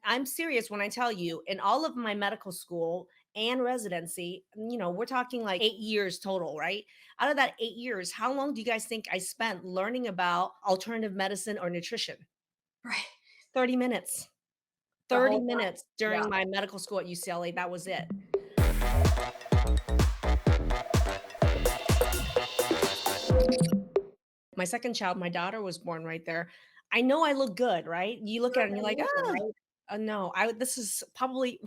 I'm serious when I tell you, in all of my medical school and residency, we're talking like 8 years total, right? Out of that 8 years, how long do you guys think I spent learning about alternative medicine or nutrition? Right. 30 minutes. The 30 whole time. minutes Yeah. during my medical school at UCLA. That was it. My second child, my daughter was born right there. I know I look good, right? You look You at it look and you're like, amazing, "Oh, right? no, this is probably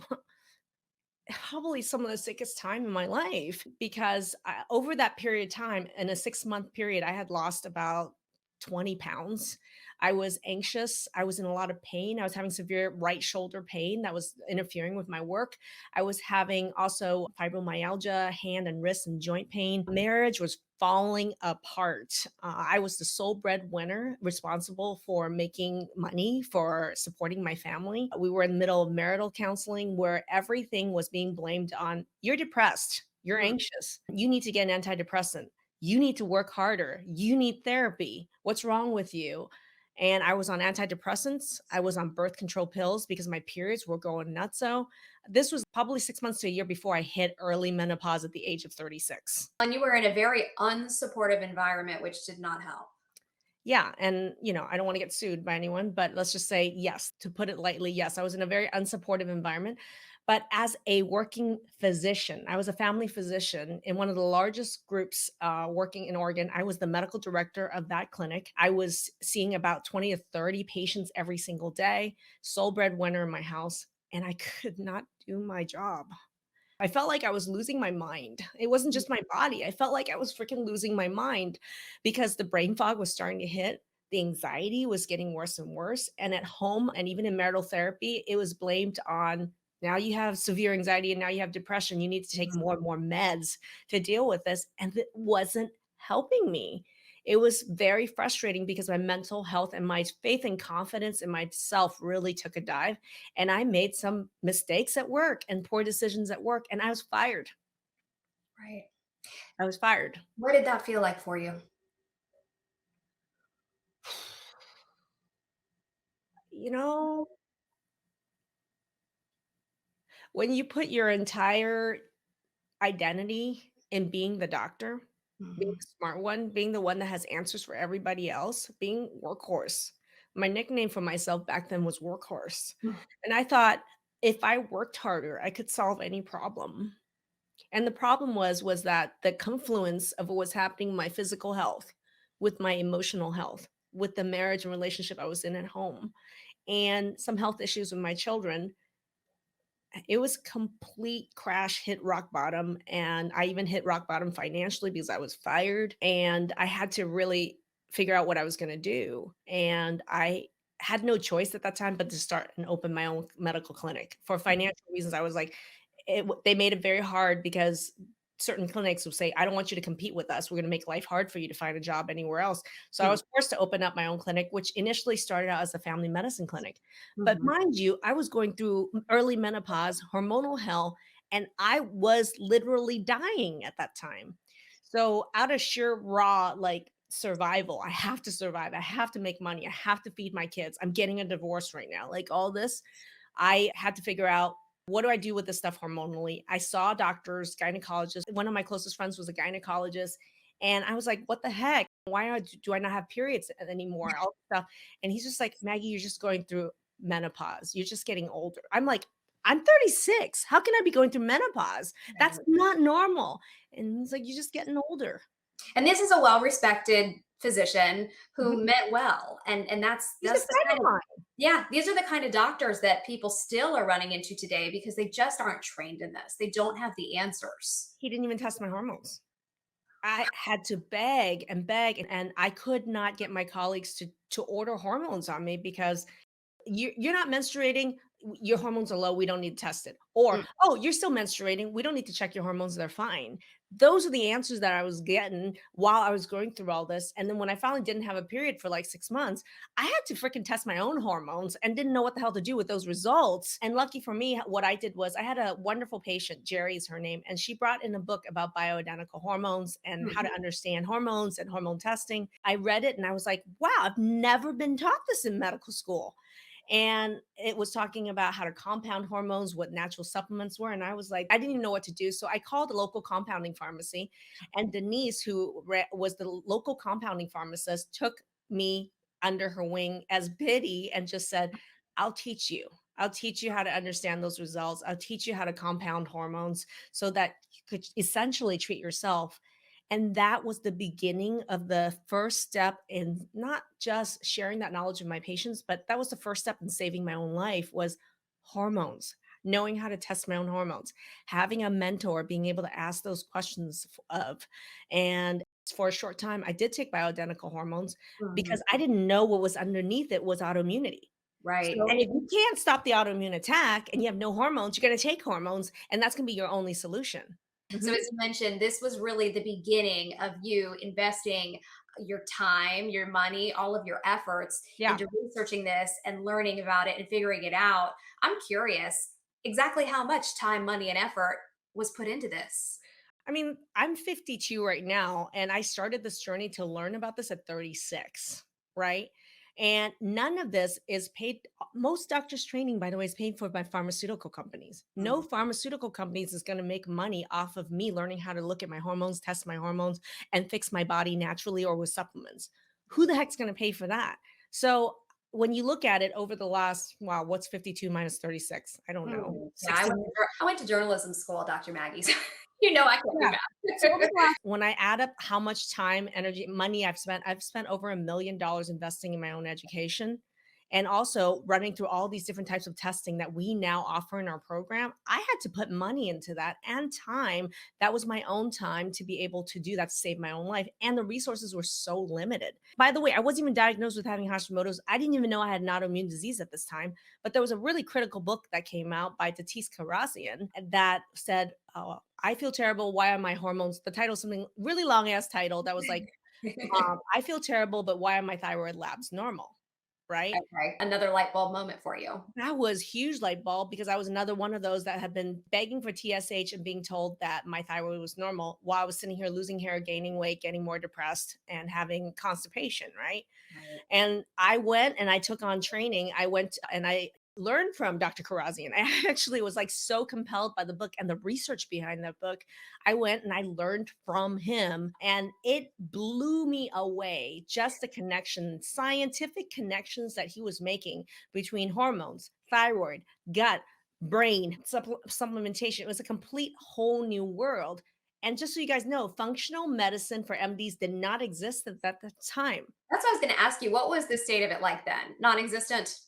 some of the sickest time in my life because over that period of time, in a 6-month period, I had lost about 20 pounds. I was anxious. I was in a lot of pain. I was having severe right shoulder pain that was interfering with my work. I was having also fibromyalgia, hand and wrist and joint pain. Marriage was falling apart. I was the sole breadwinner responsible for making money for supporting my family. We were in the middle of marital counseling where everything was being blamed on you're depressed, you're Mm. anxious, you need to get an antidepressant, you need to work harder, you need therapy. What's wrong with you? And I was on antidepressants. I was on birth control pills because my periods were going nuts. So this was probably 6 months to a year before I hit early menopause at the age of 36. And you were in a very unsupportive environment, which did not help. Yeah, and, I don't wanna get sued by anyone, but let's just say, yes, to put it lightly, yes, I was in a very unsupportive environment, but as a working physician, I was a family physician in one of the largest groups, working in Oregon. I was the medical director of that clinic. I was seeing about 20 to 30 patients every single day, sole breadwinner in my house, and I could not do my job. I felt like I was losing my mind. It wasn't Mm. just my body. I felt like I was freaking losing my mind because the brain fog was starting to hit. The anxiety was getting worse and worse. And at home and even in marital therapy, it was blamed on now you have severe anxiety and now you have depression. You need to take more and more meds to deal with this. And it wasn't helping me. It was very frustrating because my mental health and my faith and confidence in myself really took a dive, and I made some mistakes at work and poor decisions at work, and I was fired. Right. I was fired. What did that feel like for you? You know, when you put your entire identity in being the doctor, being Mhm. the smart one, being the one that has answers for everybody else, being workhorse. My nickname for myself back then was workhorse. Mm. And I thought if I worked harder, I could solve any problem. And the problem was that the confluence of what was happening in my physical health with my emotional health, with the marriage and relationship I was in at home, and some health issues with my children, it was complete crash, hit rock bottom, and I even hit rock bottom financially because I was fired, and I had to really figure out what I was gonna do, and I had no choice at that time but to start and open my own medical clinic. For financial reasons, I was like they made it very hard because certain clinics would say, "I don't want you to compete with us. We're gonna make life hard for you to find a job anywhere else." So I Mm. was forced to open up my own clinic, which initially started out as a family medicine clinic. But Mhm. mind you, I was going through early menopause, hormonal hell, and I was literally dying at that time. So out of sheer raw, like, survival, I have to survive, I have to make money, I have to feed my kids, I'm getting a divorce right now, like, all this, I had to figure out, what do I do with this stuff hormonally? I saw doctors, gynecologists. One of my closest friends was a gynecologist, and I was like, "What the heck? Why do I not have periods anymore?" All this stuff, and he's just like, "Maggie, you're just going through menopause. You're just getting older." I'm like, "I'm 36. How can I be going through menopause? That's Right. not normal." And he's like, "You're just getting older." And this is a well-respected physician who Mhm. meant well, and He's a that's the friend kind of of mine. yeah, these are the kind of doctors that people still are running into today because they just aren't trained in this. They don't have the answers. He didn't even test my hormones. I had to beg and beg, and I could not get my colleagues to order hormones on me because you're not menstruating, your hormones are low, we don't need to test it. Or, Mm. "Oh, you're still menstruating, we don't need to check your hormones, they're fine." Those are the answers that I was getting while I was going through all this, and then when I finally didn't have a period for, like, 6 months, I had to freaking test my own hormones and didn't know what the hell to do with those results, and lucky for me, what I did was I had a wonderful patient, Jerry is her name, and she brought in a book about bioidentical hormones and how Mhm. to understand hormones and hormone testing. I read it and I was like, "Wow, I've never been taught this in medical school." And it was talking about how to compound hormones, what natural supplements were. And I was like, I didn't even know what to do. So I called a local compounding pharmacy, and Denise, who was the local compounding pharmacist, took me under her wing as Biddy and just said, I'll teach you. I'll teach you how to understand those results. I'll teach you how to compound hormones so that you could essentially treat yourself. And that was the beginning of the first step in not just sharing that knowledge with my patients, but that was the first step in saving my own life was hormones, knowing how to test my own hormones, having a mentor, being able to ask those questions of. And for a short time, I did take bioidentical hormones Mhm. because I didn't know what was underneath it was autoimmunity. Right. So And if you can't stop the autoimmune attack and you have no hormones, you're going to take hormones, and that's going to be your only solution. so, Mhm. as you mentioned, this was really the beginning of you investing your time, your money, all of your efforts Yeah. into researching this and learning about it and figuring it out. I'm curious exactly how much time, money, and effort was put into this. I mean, I'm 52 right now, and I started this journey to learn about this at 36, right? And none of this is paid. Most doctors' training, by the way, is paid for by pharmaceutical companies. No Mm. pharmaceutical companies is going to make money off of me learning how to look at my hormones, test my hormones, and fix my body naturally or with supplements. Who the heck's going to pay for that? So when you look at it over the last, wow, what's 52 minus 36? I don't know, Yeah, I 60. went to journalism school, Dr. Maggie. So you know I can't do Yeah. So over math. the last when I add up how much time, energy, money I've spent over $1 million investing in my own education and also running through all these different types of testing that we now offer in our program. I had to put money into that and time. That was my own time to be able to do that to save my own life. And the resources were so limited. By the way, I wasn't even diagnosed with having Hashimoto's. I didn't even know I had an autoimmune disease at this time. But there was a really critical book that came out by Tatis Karazian that said, I feel terrible. Why are my hormones? The title, something really long ass title that was like, I feel terrible, but why are my thyroid labs normal? Right. Okay, another light bulb moment for you. That was huge light bulb because I was another one of those that had been begging for TSH and being told that my thyroid was normal while I was sitting here losing hair, gaining weight, getting more depressed, and having constipation. Right. Right. And I went and I took on training. I went and I learned from Dr. Karazian. I actually was like so compelled by the book and the research behind that book. I went and I learned from him, and it blew me away just the connection, scientific connections that he was making between hormones, thyroid, gut, brain, supplementation. It was a complete whole new world. And just so you guys know, functional medicine for MDs did not exist at that time. That's what I was gonna ask you. What was the state of it like then? Non-existent?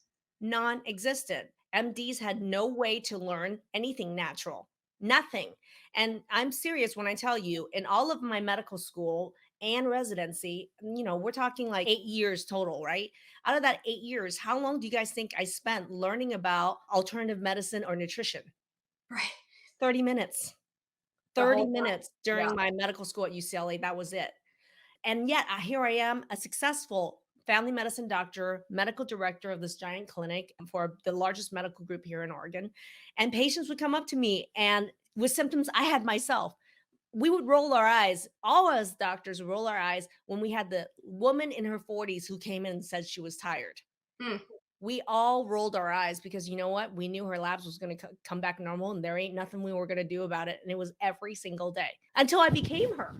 Non-existent. MDs had no way to learn anything natural, nothing. And I'm serious when I tell you, in all of my medical school and residency, we're talking like 8 years total, right? Out of that 8 years, how long do you guys think I spent learning about alternative medicine or nutrition? Right. 30 minutes. The 30 whole time. minutes Yeah. during my medical school at UCLA. That was it. And yet, here I am, a successful family medicine doctor, medical director of this giant clinic for the largest medical group here in Oregon. And patients would come up to me and with symptoms I had myself. We would roll our eyes. All of us doctors would roll our eyes when we had the woman in her 40s who came in and said she was tired. Mm. We all rolled our eyes because you know what? We knew her labs was going to come back normal and there ain't nothing we were going to do about it. And it was every single day until I became her.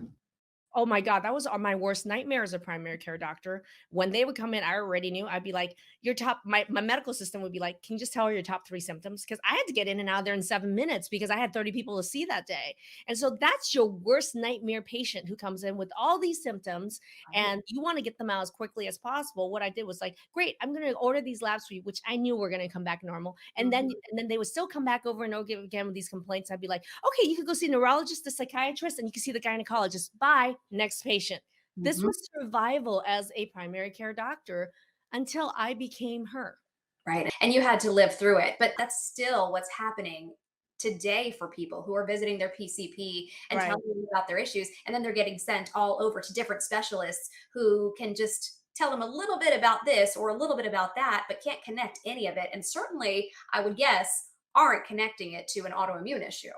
Oh my god, that was on my worst nightmare as a primary care doctor. When they would come in, I already knew. I'd be like, "Your top." My medical system would be like, "Can you just tell her your top 3 symptoms?" Because I had to get in and out of there in 7 minutes because I had 30 people to see that day. And so that's your worst nightmare patient who comes in with all these symptoms, Right. and you wanna get them out as quickly as possible. What I did was like, "Great, I'm gonna order these labs for you," which I knew were gonna come back normal. And then Mhm. and then they would still come back over and over again with these complaints. I'd be like, "Okay, you could go see a neurologist, a psychiatrist, and you can see the gynecologist. Bye, next patient." This Mhm. was survival as a primary care doctor until I became her. Right. And you had to live through it. But that's still what's happening today for people who are visiting their PCP and Right. telling them about their issues. And then they're getting sent all over to different specialists who can just tell them a little bit about this or a little bit about that, but can't connect any of it. And certainly, I would guess, aren't connecting it to an autoimmune issue.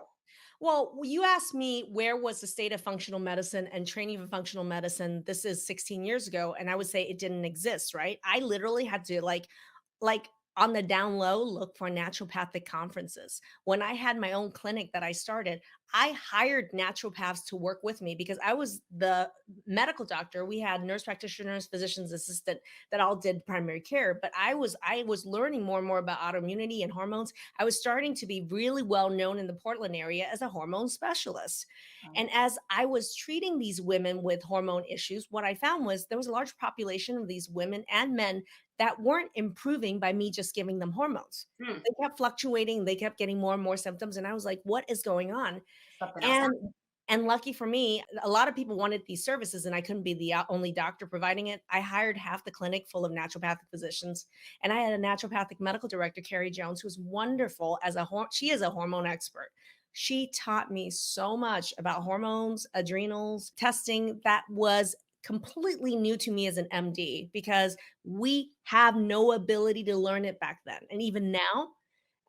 Well, you asked me where was the state of functional medicine and training for functional medicine. This is 16 years ago, and I would say it didn't exist, right? I literally had to like on the down low, look for naturopathic conferences. When I had my own clinic that I started, I hired naturopaths to work with me because I was the medical doctor. We had nurse practitioners, physician's assistant that all did primary care, but I was learning more and more about autoimmunity and hormones. I was starting to be really well known in the Portland area as a hormone specialist. Um, And as I was treating these women with hormone issues, what I found was there was a large population of these women and men that weren't improving by me just giving them hormones. hmm, They kept fluctuating, they kept getting more and more symptoms, and I was like, "What is going on?" something else. And and lucky for me, a lot of people wanted these services, and I couldn't be the only doctor providing it. I hired half the clinic full of naturopathic physicians, and I had a naturopathic medical director, Carrie Jones, who's wonderful as she is a hormone expert. She taught me so much about hormones, adrenals, testing that was completely new to me as an MD because we have no ability to learn it back then. And even now,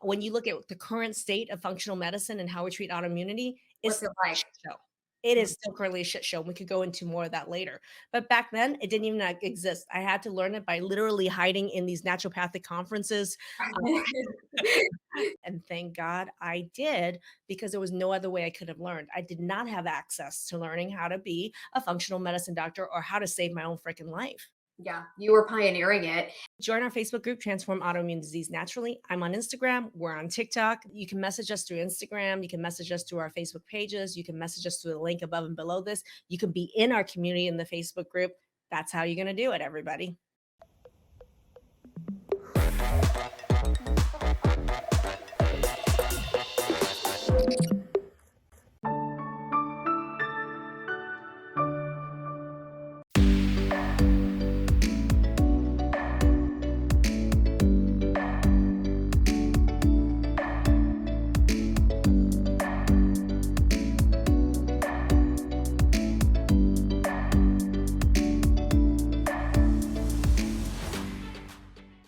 when you look at the current state of functional medicine and how we treat autoimmunity, it's What's it still a like? shit show. It Mhm. is still currently a shit show. We could go into more of that later. But back then, it didn't even exist. I had to learn it by literally hiding in these naturopathic conferences. And thank God I did because there was no other way I could have learned. I did not have access to learning how to be a functional medicine doctor or how to save my own freaking life. Yeah, you were pioneering it. Join our Facebook group, Transform Autoimmune Disease Naturally. I'm on Instagram. We're on TikTok. You can message us through Instagram. You can message us through our Facebook pages. You can message us through the link above and below this. You can be in our community in the Facebook group. That's how you're going to do it, everybody.